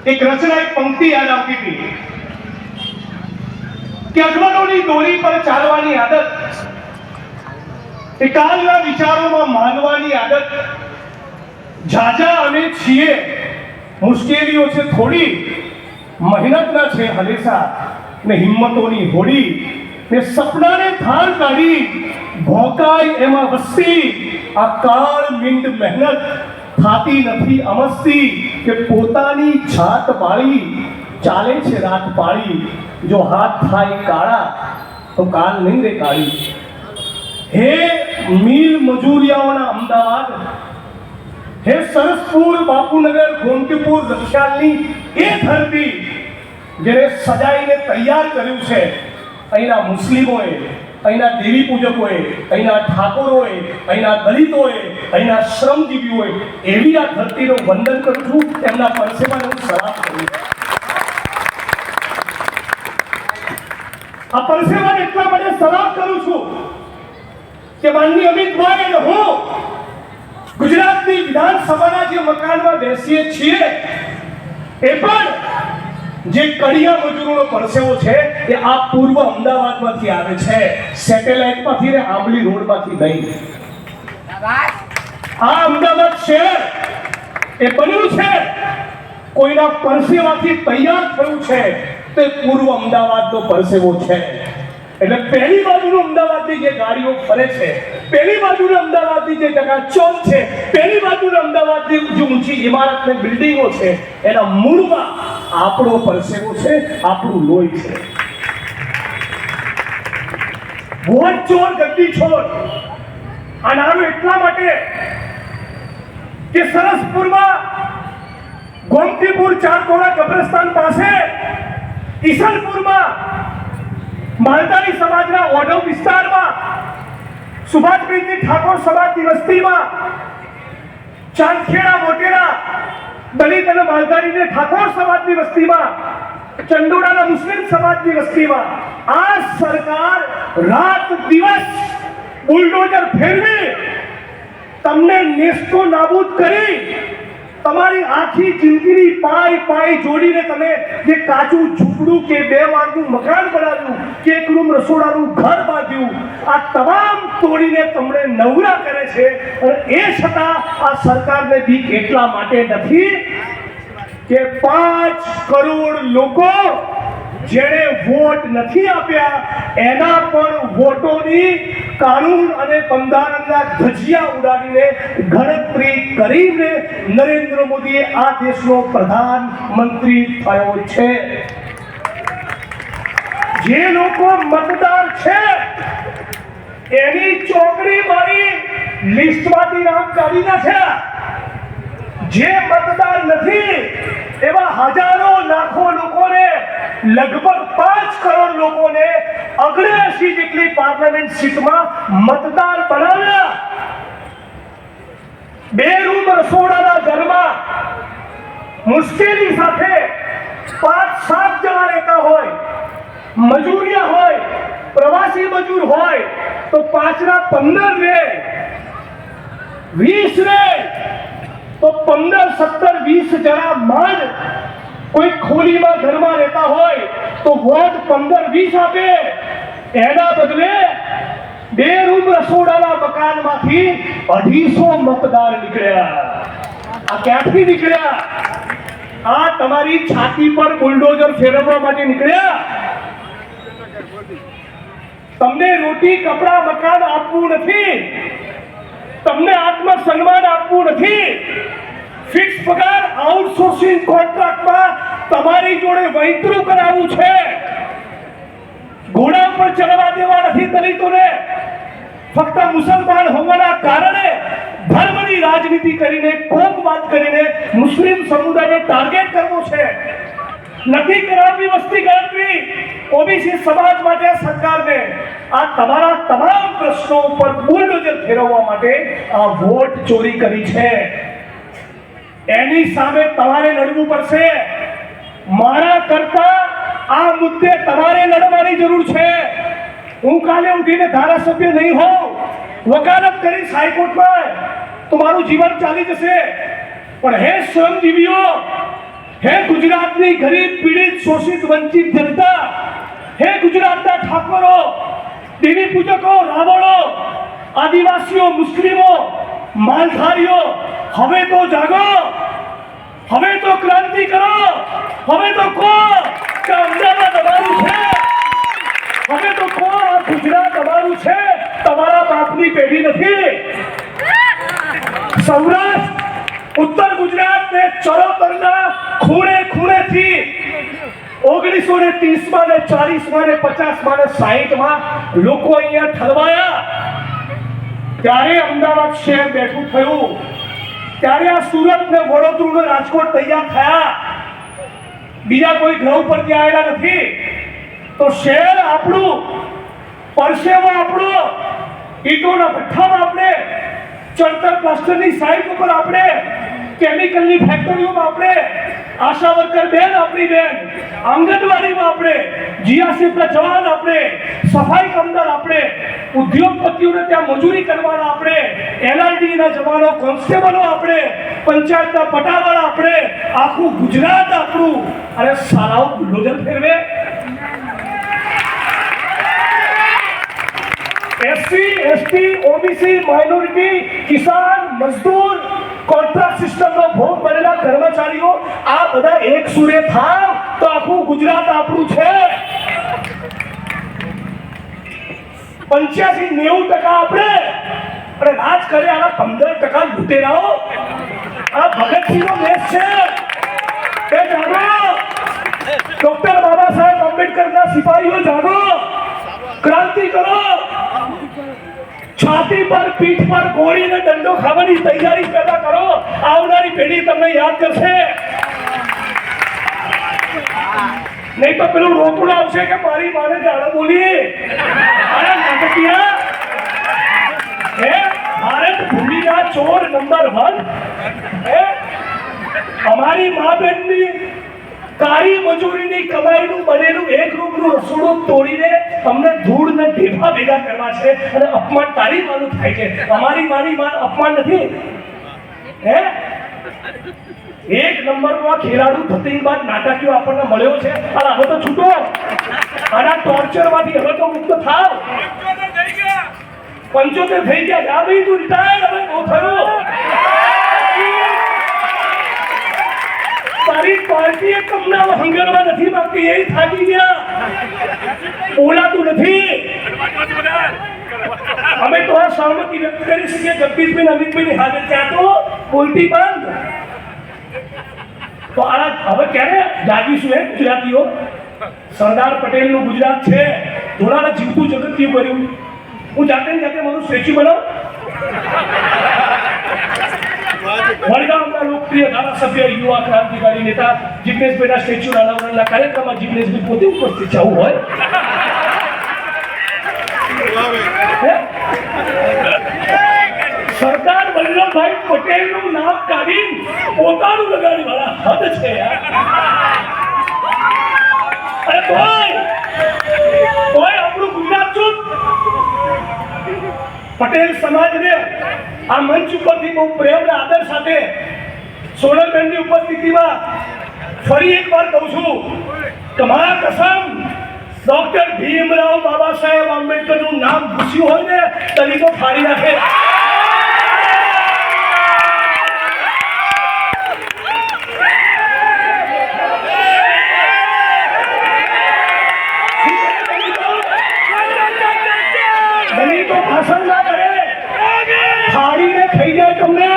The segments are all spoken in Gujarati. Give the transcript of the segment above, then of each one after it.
એક રચના, એક પંક્તિ યાદ આવતી હતી કે અજવાળોની દોરી પર ચાલવાની આદત, એ કાલના વિચારોમાં માનવાની આદત, ઝાઝા અમે છીએ, મુશ્કેલીઓ છે થોડી, મહેનતના છે હલેસા, ને હિંમતોની હોડી, ને સપનાને થાર કાઢી ભોકાય એમાં વસ્તી, આ કાળ મિંડ મહેનત થાતી નથી અમસ્તી, કે પોતાની જાત બાળી ચાલે છે રાત પાળી, જો હાથ થાય કાળા તો કાલ નહીં રે કાળી. હે મિલ મજૂરિયાઓના અમદાવાદ, હે સરસપુર, બાપુનગર, ગોમતીપુર, રક્ષાલની એ ધરતી જેને સજાઈને તૈયાર કર્યું છે અહીંના મુસ્લિમોએ, અહીંના દેવી પૂજકોએ, અહીંના ઠાકોરોએ, અહીંના દલિતોએ, અહીંના શ્રમજીવીઓએ, એવી આ ધરતીનું વંદન કરું છું, એમના પરસેવાને હું સલામ કરું છું. આ પરસેવાને એટલા માટે સલામ કરું છું કે માનનીય અમિતભાઈ અને હું ગુજરાતની વિધાનસભાના જે મકાનમાં બેસીએ છીએ, એ પણ જે કડિયા મજૂરોનો પરસેવો છે એ આ પૂર્વ અમદાવાદમાંથી આવે છે, સેટેલાઇટમાંથી ને આંબલી રોડમાંથી નહીં. આ અમદાવાદ શહેર એ બન્યું છે કોઈના પરસેવાથી તૈયાર થયું છે, તે પૂર્વ અમદાવાદનો પરસેવો છે. એટલે પહેલી બાજુનું અમદાવાદની જે ગાડીઓ ફરે છે, પહેલી બાજુનું અમદાવાદની જે ચકાચોલ છે, પહેલી બાજુનું અમદાવાદની જે ઊંચી ઇમારત ને બિલ્ડિંગો છે, એના મૂળમાં આપણો પરસેવો છે, આપણું લોહી છે. વોટ ચોર ગદ્દી છોડ. આ નારું એટલા માટે કે સરસપુરમાં ગોમતીપુર ચારકોણા કબ્રસ્તાન પાસે, ઈસનપુરમાં માલધારી સમાજના ઓઢવ વિસ્તારમાં, સુભાષપ્રીતિ ઠાકોર સમાજની વસ્તીમાં, ચાંદખેડા મોટેરા દલિત અને માલધારી ઠાકોર સમાજની વસ્તીમાં, ચંડોળાના મુસ્લિમ સમાજની વસ્તીમાં આ સરકાર રાત દિવસ બુલડોઝર ફેરવી તમને નેસ્તો નાબૂદ કરી, તમારી આખી જિંદગીની પાય જોડીને તમે જે કાચું ઝૂંપડું કે 2 માળનું મકાન બનાવ્યું કે 1 રૂમ રસોડાનું ઘર બાંધ્યું, આ તમામ તોડીને તમને નવરા કરે છે. અને એ છતાં આ સરકારને બીક એટલા માટે નથી કે 5 કરોડ લોકો જેણે વોટ નથી આપ્યા એના પણ વોટોની કાનૂન અને બંધારણના ધજિયા ઉડાડીને ગણતરી કરીને નરેન્દ્ર મોદીએ આ દેશનો પ્રધાનમંત્રી થયો છે. જે લોકો મતદાર છે એની ચોકડી મારી લિસ્ટમાંથી નામ કાઢી નાખ્યા. જે મતદાર નથી એવા હજારો લાખો લોકોને, લગભગ 5 કરોડ લોકોને 79 જેટલી પાર્લામેન્ટ સીટમાં મતદાર બનાવ્યા. 2 રૂમ રસોડાના ઘરમાં મુશ્કેલી સાથે 5-7 જણા રહેતા હોય, મજૂરિયા હોય, પ્રવાસી મજૂર હોય તો 5 ના 15 રહે, 20 રહે તો 15, 17, 20 જણા માંડ કોઈ ખોલીમાં ઘરમાં રહેતા હોય તો વોટ 15-20 આપે. એના બદલે 2 રૂમ રસોડાના મકાનમાંથી 250 મતદાર નીકળ્યા. આ ક્યાંથી નીકળ્યા? આ તમારી છાતી પર બુલડોઝર ફેરવવા માટે નીકળ્યા. તમને રોટી, કપડા, મકાન આપવું નથી, તમને આત્મસન્માન આપવું નથી, ફિક્સ પગાર આઉટસોર્સિંગ કોન્ટ્રાક્ટમાં તમારી જોડે વૈતરું કરાવવું છે, ઘોડા પર ચડવા દેવા નથી દલિતોને, ફક્ત મુસલમાન હોવાના કારણે ધર્મની રાજનીતિ કરીને, કોમવાદ કરીને મુસ્લિમ સમુદાયને ટાર્ગેટ કરવો છે. નથી કરાવવી વસ્તી ગણતરી ઓબીસી સમાજ માટે સરકારને. આ તમારા તમામ પ્રશ્નો ઉપર બુલડોઝર ફેરવવા માટે આ વોટ ચોરી કરી છે. એની સામે તમારે લડવું પડશે. મારા કરતા આ મુદ્દે તમારે લડવાની જરૂર છે. હું કાલે ઉઠીને ધારાસભ્ય નહીં હોઉં, વકાલત કરીશ હાઈકોર્ટમાં તો મારું જીવન ચાલી જશે. પણ હે શ્રમજીવીઓ, હે ગુજરાતની ગરીબ પીડિત શોષિત વંચિત જનતા, હે ગુજરાતના ઠાકોરો, દેવી પૂજકો, રાવણો, આદિવાસીઓ, મુસ્લિમો, માલધારીઓ, હવે તો જાગો, હવે તો ક્રાંતિ કરો, હવે તો કહો કે અમદાવાદ અમારું છે, હવે તો કહો આ ગુજરાત અમારું છે, તમારા બાપની પેઢી નથી. સૌરાષ્ટ્ર, ઉત્તર ગુજરાત ને ચરોતરના ખૂણે ખૂણેથી 1930 માં ને 40 માં ને 50 માં ને 60 માં લોકો અહીંયા ઠલવાયા, ત્યારે અમદાવાદ શહેર બેઠું થયું, ત્યારે આ સુરત ને વડોદરા ને રાજકોટ તૈયાર થયા, બીજા કોઈ ગ્રહ પરથી આવેલા નથી. તો શહેર આપણું, પરસેવો આપણો, ઈંટોના ભઠ્ઠામાં આપણે, ચણતર પ્લાસ્ટરની સાઇટ ઉપર આપણે, કેમિકલની ફેક્ટરીઓમાં આપણે, આશા વર્કર બેન આપણી બેન, આંગણવાડીમાં આપણે, જીઆરસીના જવાન આપણે, સફાઈ કામદાર આપણે, ઉદ્યોગપતિઓને ત્યાં મજૂરી કરવાના આપણે, એલઆરડી ના જવાનો, કોન્સ્ટેબલો આપણે, પંચાયતના પટાવાળા આપણે, આખું ગુજરાત આપણું. અરે સારાઓ બુલડોઝર ફેરવે. એસસી, એસટી, ઓબીસી, માઇનોરિટી, કિસાન, મજદૂર, કોન્ટ્રાક્ટ સિસ્ટમનો ભોગ બનેલા કર્મચારીઓ, આ બધા એક સુરે થાવ તો આખું ગુજરાત આપણું છે. 85-90% આપણે, અને રાજ કરે આના 15% લૂંટેરાઓ. આ ભગતસિંહનો દેશ છે. એ જાગો, ડોક્ટર બાબા સાહેબ આંબેડકરના સિપાહીઓ જાગો, ક્રાંતિ કરો. છાતી પર, પીઠ પર ગોળીને દંડો ખાવાની તૈયારી પેદા કરો. આવનારી પેઢી તમને યાદ કરશે. નહીં તો પેલું રોકડું આવશે કે મારી માને ગાળો બોલી. અરે નાટકિયા, હે ભારત ભૂમિના ચોર નંબર 1. હે અમારી મા બહેનની કાળી મજૂરીની કમાઈનું બનેલું એક રૂમનું રસોડું તોડીને અમને ધૂળ ને ઢેફા ભેગા કરવા છે, અને અપમાન તારી માનું થાય છે. અમારી માની માન અપમાન નથી. હે એક નંબરનો આ ખેલાડુ ધતિંગબાજ નાટકીયો આપણને મળ્યો છે, અને હવે તો છૂટો, આના ટોર્ચરમાંથી હવે તો મુક્ત થાવ. 75 થઈ ગયા, જા ભાઈ તું રિટાયર, હવે બહુ થયો. તારી પાર્ટીએ તમને હંગરવા નથી માંગતી, એ થાકી ગયા, બોલાતું નથી. અમે તો આ સહમતિ વ્યક્ત કરી શકીએ જગદીશભાઈ, અમિતભાઈની હાજર, ત્યાં તો બોલતી બંધ. તો આ હવે ક્યારે જાગીશું હે ગુજરાતીઓ? સરદાર પટેલનું ગુજરાત છે, થોડાના જીવતું જગત કર્યું. હું જાતે મારું સ્ટેચ્યુ બનાવું. વડગામના લોકપ્રિય ધારાસભ્ય, યુવા ક્રાંતિકારી નેતા જિગ્નેશભાઈના સ્ટેચ્યુ અનાવરણના કાર્યક્રમમાં જિગ્નેશભાઈ પોતે ઉપસ્થિત જવું હોય. સરદાર વલ્લભભાઈ પટેલનું નામ કાઢી પોતાનું લગાડી વાળા હદ છે યાર. અરે કોઈ આપણું ગુજરાત ચૂપ. પટેલ સમાજને આ મંચ ઉપરથી બહુ પ્રેમ અને આદર સાથે સોનલબેનની ઉપસ્થિતિમાં ફરી એકવાર કહું છું કે મારા કસમ, ડોક્ટર ભીમરાવ બાબા સાહેબ આંબેડકરનું નામ ઘૂસ્યું હોય ને તરીકો ફાડી નાખે. ભાષણ ના કરે, ફાડીને થઈ જાય તમને.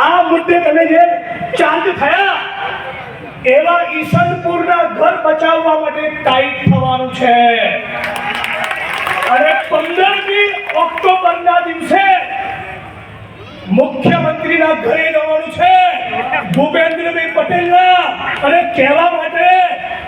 આ મુદ્દે તમે જે ચાર્જ થયા, એવા ઈસનપુરના ઘર બચાવવા માટે ટાઈટ થવાનું છે, અને 15મી ઓક્ટોબરના દિવસે મુખ્યમંત્રીના ઘરે જવાનું છે, ભૂપેન્દ્રભાઈ પટેલના, અને કહેવા માટે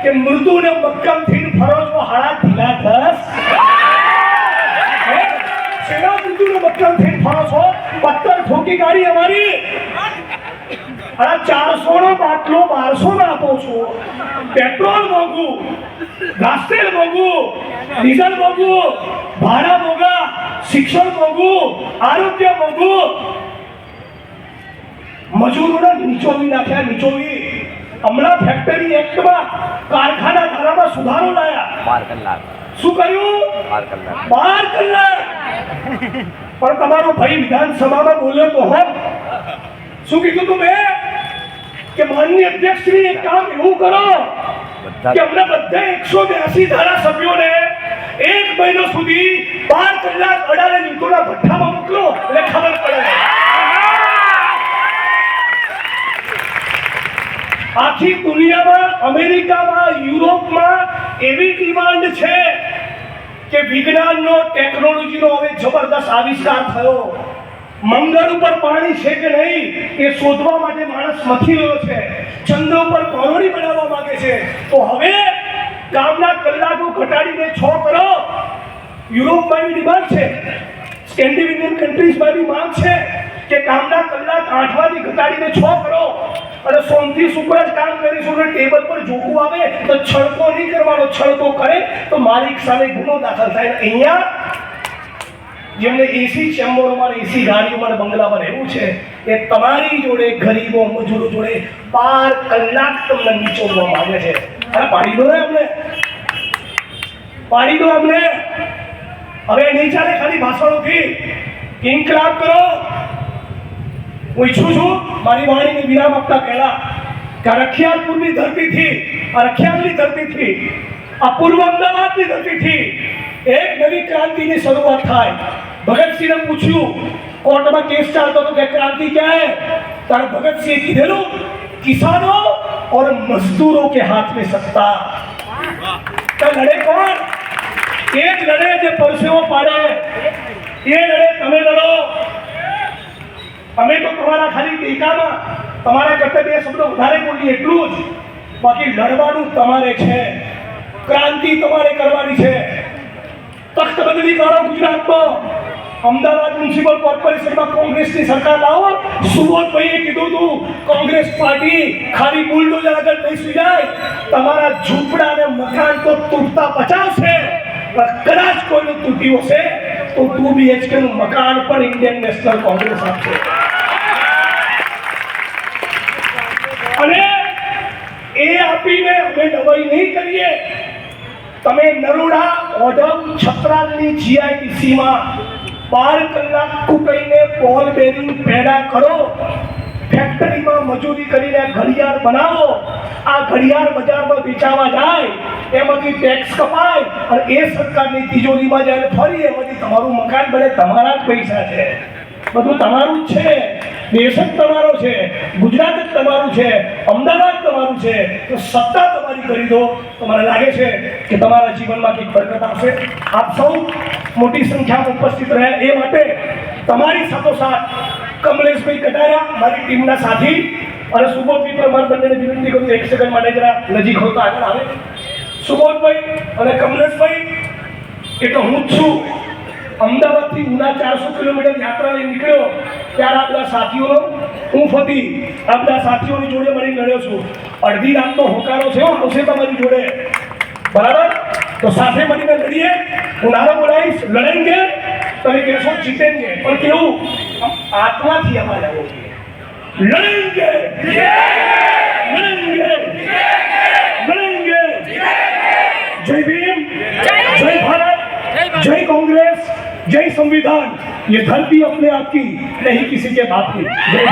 કે મૃદુ ને મક્કમ થી ફરોજો હાડા ઢીલા થસ. શેના મૃદુ ને મક્કમ થી ફરોજો? પત્તર ઠોકી ગાડી અમારી, અને 400 નો બાટલો 1200 માં આપો છો. પેટ્રોલ મોંઘું, ઘાસ તેલ મોંઘું, ડીઝલ મોંઘું, ભાડા મોંઘા, શિક્ષણ મોંઘું, આરોગ્ય મોંઘું, મજૂરોને નીચોવી નાખ્યા, નીચોવી. હમણાં ફેક્ટરી એક્ટમાં કારખાના ધારામાં સુધારો લાયા. 12 કલાક. શું કર્યું? 12 કલાક. પણ તમારો ભાઈ વિધાનસભામાં બોલ્યો તો હો, શું કીધું તું મેં કે માનનીય અધ્યક્ષશ્રી એક કામ એવું કરો કે અમને બધા 182 ધારાસભ્યોને 1 મહિનો સુધી 12 કલાક અડાડે નીતોના ભઠ્ઠામાં મોકલો એટલે ખબર પડે. આખી દુનિયામાં, અમેરિકામાં, યુરોપમાં એવી ડિમાન્ડ છે કે વિજ્ઞાનનો, ટેકનોલોજીનો હવે જબરદસ્ત આવિષ્કાર થયો. મંગળ ઉપર પાણી છે કે નહીં એ શોધવા માટે માણસ મથી રહ્યો છે. ચંદ્ર ઉપર કોલોની બનાવવા માંગે છે. તો હવે કામના કલાકો ઘટાડીને 6 કરો. યુરોપમાં એવી ડિમાન્ડ છે, સ્કેન્ડિનેવિયન કન્ટ્રીઝમાં એવી માંગ છે કે કામના કલાક 8 વાગે ઘટાડીને 6 કરો. અને સોમથી શુક્ર જ કામ કરીશું. ટેબલ પર જોખું આવે તો છળકો નહીં કરવાનો. છળકો કરે તો માલિક સામે ગુનો દાખલ થાય. અહીંયા જેમને એસી ચેમ્બરોમાં, એસી ગાડીઓમાં, બંગલામાં રહેવું છે એ તમારી જોડે, ગરીબો મજૂરો જોડે 12 કલાક તમને નીચોવવા માંગે છે. અરે પાડી દો ને અમને, પાડી દો અમને. હવે નહીં ચાલે ખાલી ભાષણોથી. ઇન્કલાબ કરો. હું ઈચ્છું છું મારી વાણીને વિરામ આપતા પહેલા કે રખિયાલપુરની ધરતીથી, આ રખિયાલની ધરતીથી, આ પૂર્વ અમદાવાદની ધરતીથી એક નવી ક્રાંતિની શરૂઆત થાય. ભગતસિંહને પૂછ્યું, કોર્ટમાં કેસ ચાલતો હતો કે ક્રાંતિ ક્યાં હે? ત્યારે ભગતસિંહે કીધેલું, કિસાનો और मजदूरों के हाथ में सत्ता. तो लड़े कौन? एक लड़े जो परसेવો પાડે, એ લડે. તમે લડો. અમે તો તમારા ખાલી ટીકામાં તમારા કરતા 2 શબ્દો વધારે બોલીએ એટલું જ. બાકી લડવાનું તમારે છે. ક્રાંતિ તમારે કરવાની છે. તખ્ત બદલી કરો ગુજરાતમાં. અમદાવાદ મ્યુનિસિપલ કોર્પોરેશનમાં કોંગ્રેસની સરકાર લાવો. સુબોધભાઈએ કીધું હતું કોંગ્રેસ પાર્ટી ખાલી બુલડોઝર આગળ બેસી જાય. તમારા ઝૂંપડા અને મકાન તો તૂટતા બચાવશે, પણ કદાચ કોઈનું તૂટ્યું હશે તો 2 BHK નું મકાન પણ ઇન્ડિયન નેશનલ કોંગ્રેસ આપશે. અને એ આપીને અમે દવાઈ નહીં કરીએ. તમે નરોડા, ઓઢવ, છત્રાલની GIDCમાં 12 કલાક કૂટીને પોલ બેરિંગ પેદા કરો. ફેક્ટરીમાં મજૂરી કરીને ઘડિયાળ બનાવો. આ ઘડિયાળ બજારમાં વેચાવા જાય, એમાંથી ટેક્સ કપાય અને એ સરકારની તિજોરીમાં જાય. ફરી એમાંથી તમારું મકાન બને. તમારા જ પૈસા છે, બધું તમારું જ છે. દેશ જ તમારો છે, ગુજરાત જ તમારું છે, અમદાવાદ તમારું છે. તો સત્તા તમારી કરી દો તો મને લાગે છે કે તમારા જીવનમાં કંઈક બરકત આવશે. આપ સૌ મોટી સંખ્યામાં ઉપસ્થિત રહ્યા એ માટે તમારી સાથોસાથ કમલેશભાઈ કટારિયા, મારી ટીમના સાથી, અને સુબોધભાઈ પર મારા બંનેને વિનંતી કરું 1 સેકન્ડ માટે જરા નજીક હોતા આગળ આવે. સુબોધભાઈ અને કમલેશભાઈ એટલે હું જ છું. અમદાવાદથી ઉના 400 કિલોમીટર યાત્રા લઈને નીકળ્યો ત્યારે આપણા સાથીઓનો હું ફતી આપણા સાથીઓની જોડે મળી લડ્યો છું. અડધી રાતનો હોકારો છે, આવશે તમારી જોડે, બરાબર? તો સાથે મળીને લડીએ. હું નારો બોલાવીશ, લડેંગે. તમે કહેશો જીતેંગે, પણ કેવું આત્માથી અવાજ આવવો જોઈએ. લડેંગે, લડેંગે, લડેંગે. જય ભીમ, જય ભારત, जय कांग्रेस, जय संविधान. ये धरती अपने आप की नहीं किसी के बाप की. जय